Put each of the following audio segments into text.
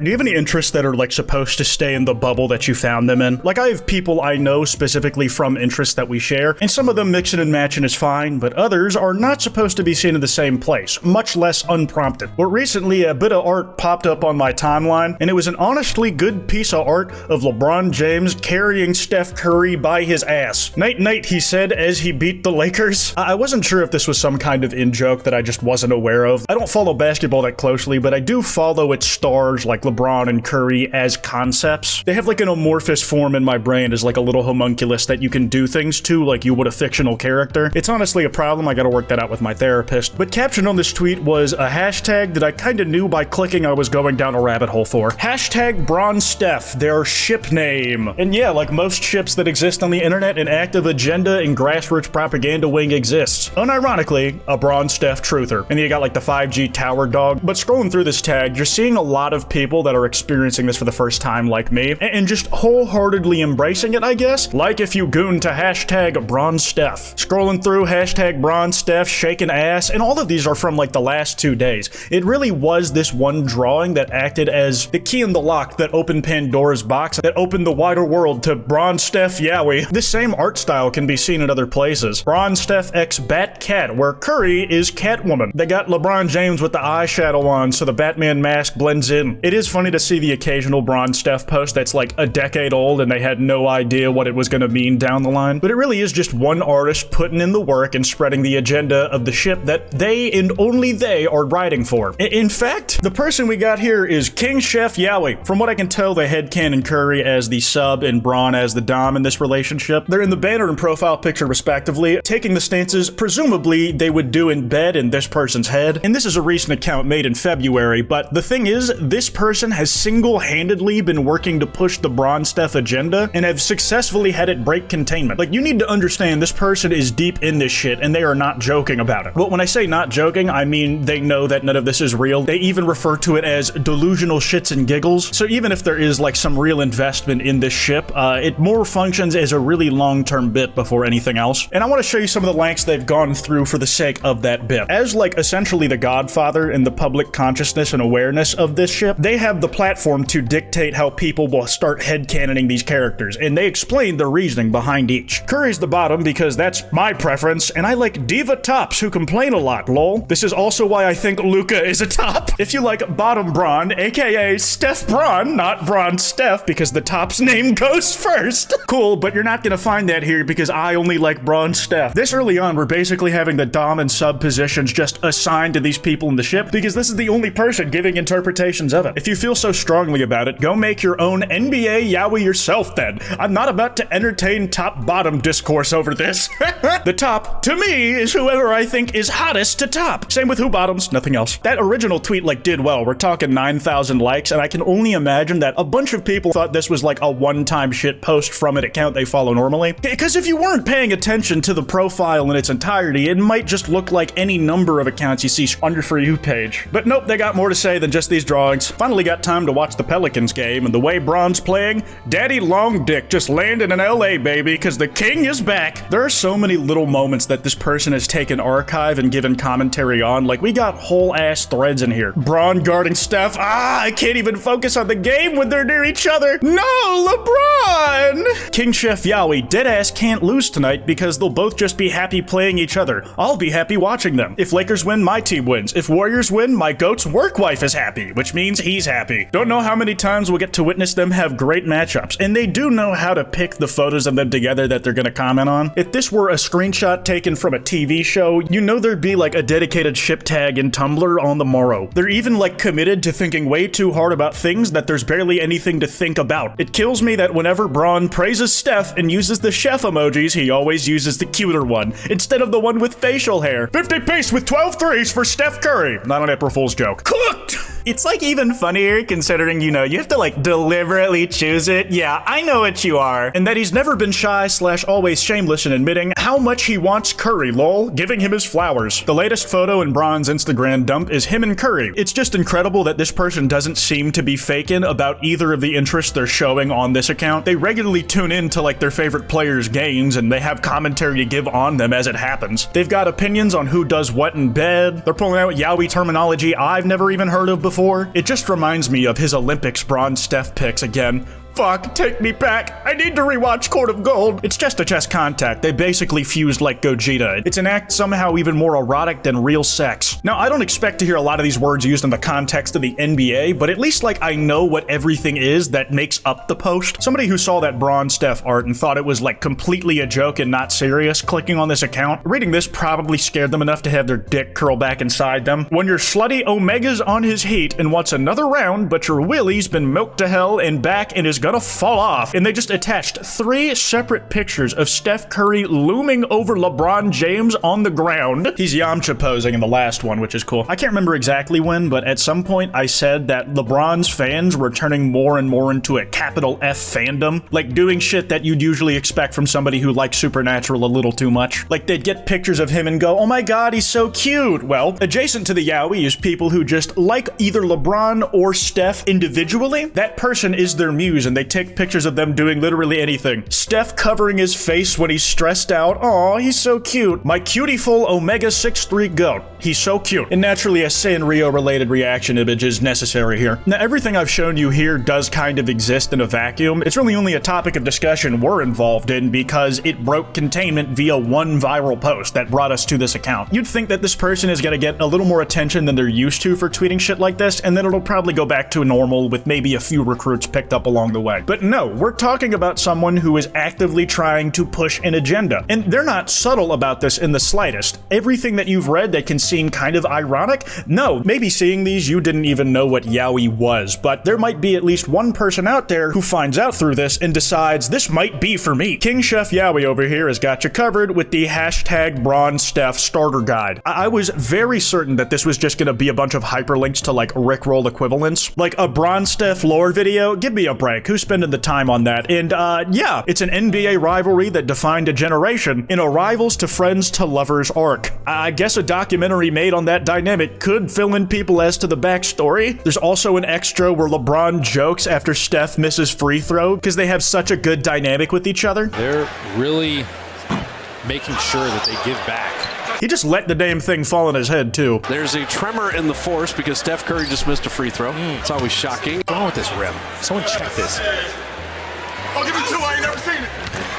Do you have any interests that are like supposed to stay in the bubble that you found them in? Like I have people I know specifically from interests that we share, and some of them mixing and matching is fine, but others are not supposed to be seen in the same place, much less unprompted. But recently a bit of art popped up on my timeline, and it was an honestly good piece of art of LeBron James carrying Steph Curry by his ass. Night night, he said as he beat the Lakers. I wasn't sure if this was some kind of in-joke that I just wasn't aware of. I don't follow basketball that closely, but I do follow its stars like LeBron and Curry as concepts. They have like an amorphous form in my brain as like a little homunculus that you can do things to like you would a fictional character. It's honestly a problem. I gotta work that out with my therapist. But captioned on this tweet was a hashtag that I kinda knew by clicking I was going down a rabbit hole for. Hashtag Bron Steph, their ship name. And yeah, like most ships that exist on the internet, an active agenda and grassroots propaganda wing exists. Unironically, a Bron Steph truther. And then you got like the 5G tower dog. But scrolling through this tag, you're seeing a lot of people that are experiencing this for the first time like me, and just wholeheartedly embracing it, I guess. Like if you goon to hashtag Bron Steph. Scrolling through hashtag Bron Steph, shaking ass, and all of these are from like the last 2 days. It really was this one drawing that acted as the key in the lock that opened Pandora's box, that opened the wider world to Bron Steph Yaoi. This same art style can be seen in other places. Bron Steph x Bat Cat, where Curry is Catwoman. They got LeBron James with the eyeshadow on so the Batman mask blends in. It is funny to see the occasional Bron Steph post that's like a decade old and they had no idea what it was going to mean down the line. But it really is just one artist putting in the work and spreading the agenda of the ship that they and only they are writing for. In fact, the person we got here is King Chef Yaoi. From what I can tell, they headcanon Curry as the sub and Bron as the dom in this relationship. They're in the banner and profile picture respectively, taking the stances presumably they would do in bed in this person's head. And this is a recent account made in February, but the thing is, this person has single-handedly been working to push the Bron Steph agenda and have successfully had it break containment. Like, you need to understand this person is deep in this shit and they are not joking about it. But when I say not joking, I mean they know that none of this is real. They even refer to it as delusional shits and giggles. So even if there is like some real investment in this ship, it more functions as a really long-term bit before anything else. And I want to show you some of the lengths they've gone through for the sake of that bit. As like essentially the godfather in the public consciousness and awareness of this ship, they have the platform to dictate how people will start headcanoning these characters, and they explain the reasoning behind each. Curry's the bottom because that's my preference, and I like diva tops who complain a lot, lol. This is also why I think Luca is a top. If you like bottom Bron, aka Steph Bron, not Bron Steph, because the top's name goes first. Cool, but you're not gonna find that here because I only like Bron Steph. This early on, we're basically having the dom and sub positions just assigned to these people in the ship because this is the only person giving interpretations of it. If you feel so strongly about it, go make your own NBA Yaoi yourself then. I'm not about to entertain top-bottom discourse over this. The top, to me, is whoever I think is hottest to top. Same with who bottoms, nothing else. That original tweet like did well. We're talking 9,000 likes, and I can only imagine that a bunch of people thought this was like a one-time shit post from an account they follow normally. Because if you weren't paying attention to the profile in its entirety, it might just look like any number of accounts you see on your For You page. But nope, they got more to say than just these drawings. Finally got time to watch the Pelicans game, and the way Bron's playing, Daddy Long Dick just landed in LA, baby, because the king is back. There are so many little moments that this person has taken archive and given commentary on. Like, we got whole ass threads in here. Bron guarding Steph. I can't even focus on the game when they're near each other. No, LeBron! King Chef Yaoi, deadass can't lose tonight because they'll both just be happy playing each other. I'll be happy watching them. If Lakers win, my team wins. If Warriors win, my GOAT's work wife is happy, which means he's happy. Don't know how many times we'll get to witness them have great matchups, and they do know how to pick the photos of them together that they're gonna comment on. If this were a screenshot taken from a TV show, you know there'd be like a dedicated ship tag in Tumblr on the morrow. They're even like committed to thinking way too hard about things that there's barely anything to think about. It kills me that whenever Bron praises Steph and uses the chef emojis, he always uses the cuter one, instead of the one with facial hair. 50 piece with 12 threes for Steph Curry. Not an April Fool's joke. Cooked! It's like even funnier considering, you know, you have to like deliberately choose it. Yeah, I know what you are. And that he's never been shy / always shameless in admitting how much he wants Curry, lol, giving him his flowers. The latest photo in Bron's Instagram dump is him and Curry. It's just incredible that this person doesn't seem to be faking about either of the interests they're showing on this account. They regularly tune in to like their favorite players' games and they have commentary to give on them as it happens. They've got opinions on who does what in bed. They're pulling out Yaoi terminology I've never even heard of before. before. It just reminds me of his Olympics bronze Steph pics again. Fuck, take me back. I need to rewatch Court of Gold. It's just a chest contact. They basically fused like Gogeta. It's an act somehow even more erotic than real sex. Now, I don't expect to hear a lot of these words used in the context of the NBA, but at least like I know what everything is that makes up the post. Somebody who saw that bronze Steph art and thought it was like completely a joke and not serious, clicking on this account, reading this probably scared them enough to have their dick curl back inside them. When your slutty Omega's on his heat and wants another round, but your Willie's been milked to hell and back and is gonna fall off, and they just attached 3 separate pictures of Steph Curry looming over LeBron James on the ground. He's Yamcha posing in the last one, which is cool. I can't remember exactly when, but at some point I said that LeBron's fans were turning more and more into a capital F fandom, like doing shit that you'd usually expect from somebody who likes Supernatural a little too much. Like they'd get pictures of him and go, oh my god, he's so cute. Well, adjacent to the Yaoi is people who just like either LeBron or Steph individually. That person is their muse, and they take pictures of them doing literally anything. Steph covering his face when he's stressed out. Aw, he's so cute. My cutie-full Omega 6'3" goat. He's so cute. And naturally, a Sanrio-related reaction image is necessary here. Now, everything I've shown you here does kind of exist in a vacuum. It's really only a topic of discussion we're involved in because it broke containment via one viral post that brought us to this account. You'd think that this person is gonna get a little more attention than they're used to for tweeting shit like this, and then it'll probably go back to normal with maybe a few recruits picked up along the way. But no, we're talking about someone who is actively trying to push an agenda. And they're not subtle about this in the slightest. Everything that you've read that can seem kind of ironic? No, maybe seeing these you didn't even know what Yaoi was, but there might be at least one person out there who finds out through this and decides this might be for me. King Chef Yaoi over here has got you covered with the hashtag Bronze Steph starter guide. I was very certain that this was just gonna be a bunch of hyperlinks to like Rickroll equivalents. Like a Bronze Steph lore video? Give me a break. Who's spending the time on that? And yeah, it's an NBA rivalry that defined a generation in a rivals to friends to lovers arc. I guess a documentary made on that dynamic could fill in people as to the backstory. There's also an extra where LeBron jokes after Steph misses free throw because they have such a good dynamic with each other. They're really making sure that they give back. He just let the damn thing fall on his head, too. There's a tremor in the force because Steph Curry just missed a free throw. It's always shocking. What's wrong with this rim? Someone check this. I'll give you 2, I ain't never seen it.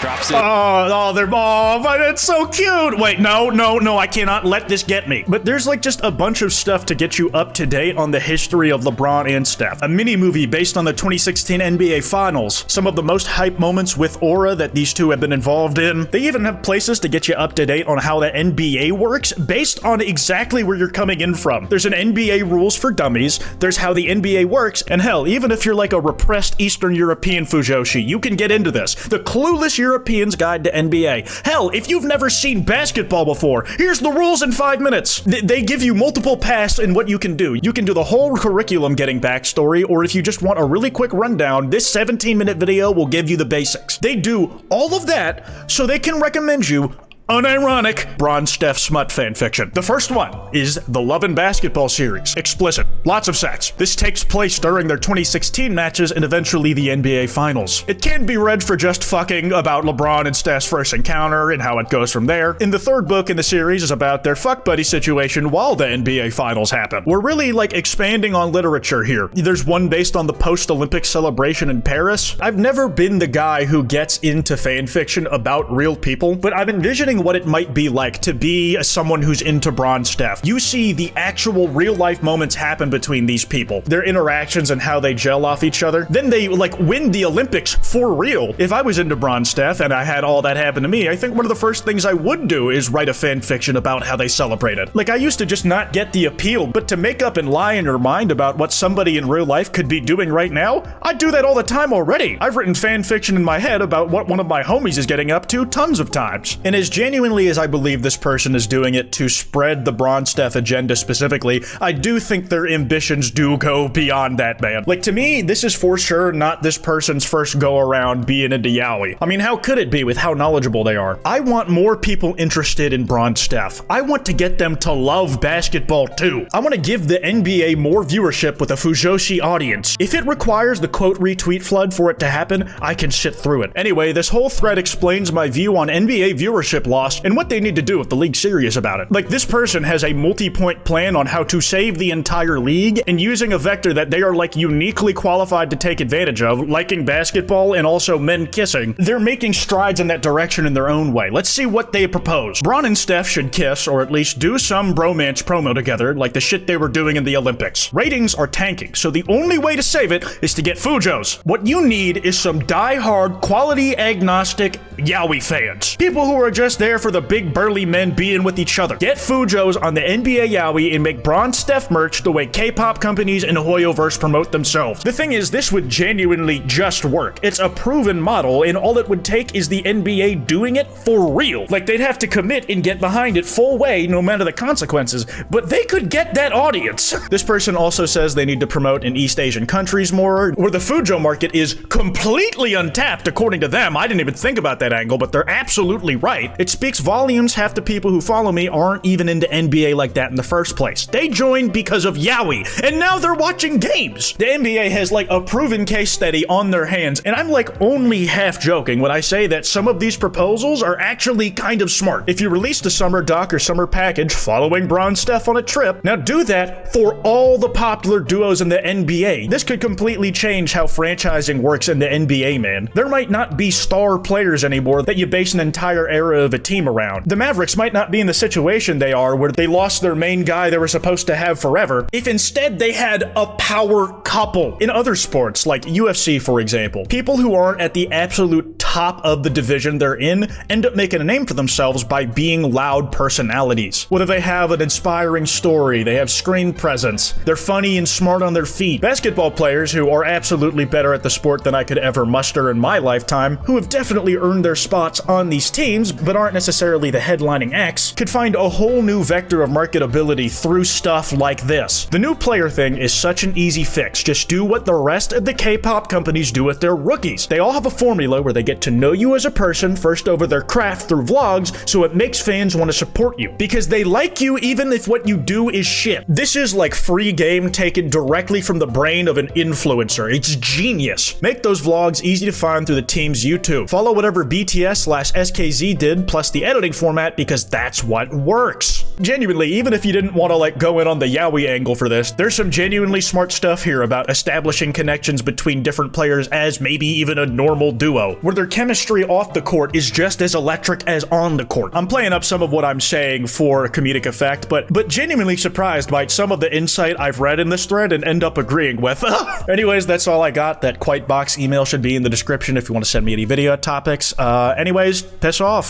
Drops it. But it's so cute. Wait, no, I cannot let this get me. But there's like just a bunch of stuff to get you up to date on the history of LeBron and Steph. A mini movie based on the 2016 NBA Finals. Some of the most hype moments with aura that these two have been involved in. They even have places to get you up to date on how the NBA works based on exactly where you're coming in from. There's an NBA rules for dummies. There's how the NBA works. And hell, even if you're like a repressed Eastern European Fujoshi, you can get into this. The Clueless European's Guide to NBA. Hell, if you've never seen basketball before, here's the rules in 5 minutes. They give you multiple paths in what you can do. You can do the whole curriculum getting backstory, or if you just want a really quick rundown, this 17-minute video will give you the basics. They do all of that so they can recommend you unironic Bronze Steph smut fanfiction. The first one is the Love and Basketball series. Explicit. Lots of sex. This takes place during their 2016 matches and eventually the NBA Finals. It can be read for just fucking about LeBron and Steph's first encounter and how it goes from there. And the third book in the series is about their fuck buddy situation while the NBA Finals happen. We're really like expanding on literature here. There's one based on the post-Olympic celebration in Paris. I've never been the guy who gets into fanfiction about real people, but I'm envisioning what it might be like to be someone who's into Bronze Steph. You see the actual real-life moments happen between these people, their interactions and how they gel off each other. Then they like win the Olympics for real. If I was into Bronze Steph and I had all that happen to me, I think one of the first things I would do is write a fan fiction about how they celebrated. Like, I used to just not get the appeal, but to make up and lie in your mind about what somebody in real life could be doing right now, I do that all the time already. I've written fan fiction in my head about what one of my homies is getting up to tons of times. And as genuinely as I believe this person is doing it to spread the Bronze Steph agenda specifically, I do think their ambitions do go beyond that, man. Like, to me, this is for sure not this person's first go around being into Yaoi. I mean, how could it be with how knowledgeable they are? I want more people interested in Bronze Steph. I want to get them to love basketball too. I want to give the NBA more viewership with a Fujoshi audience. If it requires the quote retweet flood for it to happen, I can sit through it. Anyway, this whole thread explains my view on NBA viewership law lost and what they need to do if the league's serious about it. Like, this person has a multi-point plan on how to save the entire league and using a vector that they are like uniquely qualified to take advantage of, liking basketball and also men kissing. They're making strides in that direction in their own way. Let's see what they propose. Bron and Steph should kiss, or at least do some bromance promo together, like the shit they were doing in the Olympics. Ratings are tanking, so the only way to save it is to get Fujos. What you need is some die-hard, quality-agnostic Yaoi fans. People who are just there for the big burly men being with each other. Get Fujos on the NBA Yaoi and make Bron Steph merch the way K-pop companies and Hoyoverse promote themselves. The thing is, this would genuinely just work. It's a proven model, and all it would take is the NBA doing it for real. Like, they'd have to commit and get behind it full way, no matter the consequences, but they could get that audience. This person also says they need to promote in East Asian countries more, where the Fujo market is completely untapped, according to them. I didn't even think about that angle, but they're absolutely right. It speaks volumes half the people who follow me aren't even into NBA like that in the first place. They joined because of Yaoi, and now they're watching games. The NBA has like a proven case study on their hands, and I'm like only half joking when I say that some of these proposals are actually kind of smart. If you release the summer doc or summer package following Bron Steph on a trip, now do that for all the popular duos in the NBA. This could completely change how franchising works in the NBA, man. There might not be star players anymore that you base an entire era of a team around. The Mavericks might not be in the situation they are where they lost their main guy they were supposed to have forever, if instead they had a power couple. In other sports, like UFC for example, people who aren't at the absolute top of the division they're in end up making a name for themselves by being loud personalities. Whether they have an inspiring story, they have screen presence, they're funny and smart on their feet. Basketball players who are absolutely better at the sport than I could ever muster in my lifetime, who have definitely earned their spots on these teams but aren't necessarily the headlining acts, could find a whole new vector of marketability through stuff like this. The new player thing is such an easy fix. Just do what the rest of the K-pop companies do with their rookies. They all have a formula where they get to know you as a person first over their craft through vlogs, so it makes fans want to support you because they like you even if what you do is shit. This is like free game taken directly from the brain of an influencer. It's genius. Make those vlogs easy to find through the team's YouTube. Follow whatever BTS/SKZ did plus the editing format because that's what works. Genuinely, even if you didn't want to like go in on the Yaoi angle for this, there's some genuinely smart stuff here about establishing connections between different players as maybe even a normal duo, where their chemistry off the court is just as electric as on the court. I'm playing up some of what I'm saying for comedic effect, but genuinely surprised by some of the insight I've read in this thread and end up agreeing with. Anyways, that's all I got. That kwytebox email should be in the description if you want to send me any video topics. Anyways, piss off.